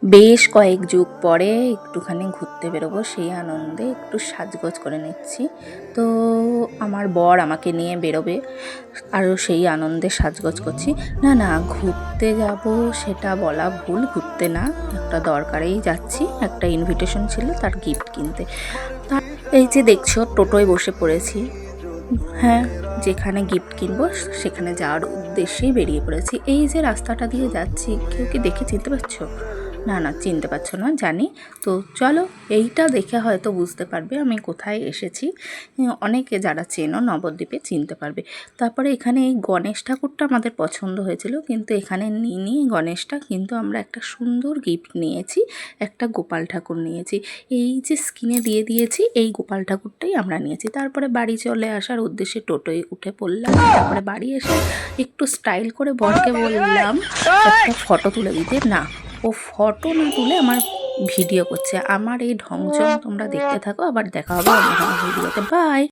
বেশ কয়েক যুগ পরে একটুখানি ঘুরতে বেরোবো, সেই আনন্দে একটু সাজগোজ করে নিচ্ছি। তো আমার বর আমাকে নিয়ে বেরোবে, আরও সেই আনন্দে সাজগোজ করছি। না না, ঘুরতে যাব সেটা বলা ভুল, ঘুরতে না, একটা দরকারেই যাচ্ছি, একটা ইনভিটেশন ছিল তার গিফট কিনতে। তা এই যে দেখছো টোটোয় বসে পড়েছি, হ্যাঁ, যেখানে গিফট কিনবো সেখানে যাওয়ার উদ্দেশ্যেই বেরিয়ে পড়েছি। এই যে রাস্তাটা দিয়ে যাচ্ছি, কেউ কি দেখে চিনতে পারছো? না না, চিনতে পারছো না জানি। তো চলো, এইটা দেখে হয়তো বুঝতে পারবে আমি কোথায় এসেছি। অনেকে যারা চেনো নবদ্বীপে চিনতে পারবে। তারপরে এখানে এই গণেশ ঠাকুরটা আমাদের পছন্দ হয়েছিল, কিন্তু এখানে নিইনি গণেশটা, কিন্তু আমরা একটা সুন্দর গিফট নিয়েছি, একটা গোপাল ঠাকুর নিয়েছি। এই যে স্ক্রিনে দিয়ে দিয়েছি, এই গোপাল ঠাকুরটাই আমরা নিয়েছি। তারপরে বাড়ি চলে আসার উদ্দেশ্যে টোটোয় উঠে পড়লাম। তারপরে বাড়ি এসে একটু স্টাইল করে বরকে বললাম একটা ফটো তুলে দিতে। না, ও ফটো না তুলে আমার ভিডিও করছে। আমার এই ঢংচং তোমরা দেখতে থাকো, আবার দেখা হবে অন্য কোনো ভিডিওতে। বাই।